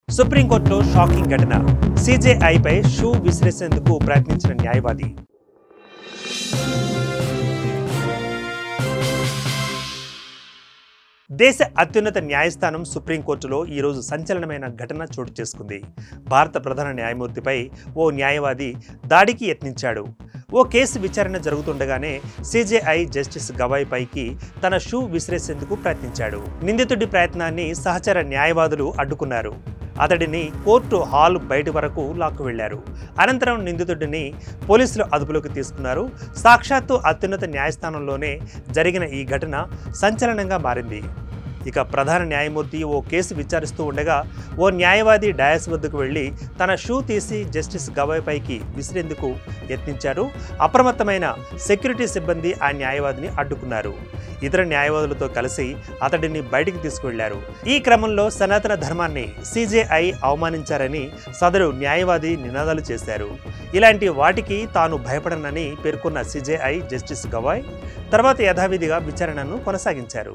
సుప్రీంకోర్టులో షాకింగ్ ఘటన. సీజేఐపై షూ విసిరేసేందుకు ప్రయత్నించిన న్యాయవాది. దేశ అత్యున్నత న్యాయస్థానం సుప్రీంకోర్టులో ఈరోజు సంచలనమైన ఘటన చోటు చేసుకుంది. భారత ప్రధాన న్యాయమూర్తిపై ఓ న్యాయవాది దాడికి యత్నించాడు. ఓ కేసు విచారణ జరుగుతుండగానే సీజేఐ జస్టిస్ గవాయ్ పైకి తన షూ విసిరేసేందుకు ప్రయత్నించాడు. నిందితుడి ప్రయత్నాన్ని సహచర న్యాయవాదులు అడ్డుకున్నారు. అతడిని కోర్టు హాల్ బయటి వరకు లాక్కు వెళ్లారు. అనంతరం నిందితుడిని పోలీసులు అదుపులోకి తీసుకున్నారు. సాక్షాత్తు అత్యున్నత న్యాయస్థానంలోనే జరిగిన ఈ ఘటన సంచలనంగా మారింది. ఇక ప్రధాన న్యాయమూర్తి ఓ కేసు విచారిస్తూ ఉండగా ఓ న్యాయవాది డయాస్ వద్దకు వెళ్లి తన షూ తీసి జస్టిస్ గవాయ్ పైకి విసిరేందుకు యత్నించారు. అప్రమత్తమైన సెక్యూరిటీ సిబ్బంది ఆ న్యాయవాదిని అడ్డుకున్నారు. ఇతర న్యాయవాదులతో కలిసి అతడిని బయటికి తీసుకువెళ్లారు. ఈ క్రమంలో సనాతన ధర్మాన్ని సీజేఐ అవమానించారని సదరు న్యాయవాది నినాదాలు చేశారు. ఇలాంటి వాటికి తాను భయపడనని పేర్కొన్న సీజేఐ జస్టిస్ గవాయ్ తర్వాత యథావిధిగా విచారణను కొనసాగించారు.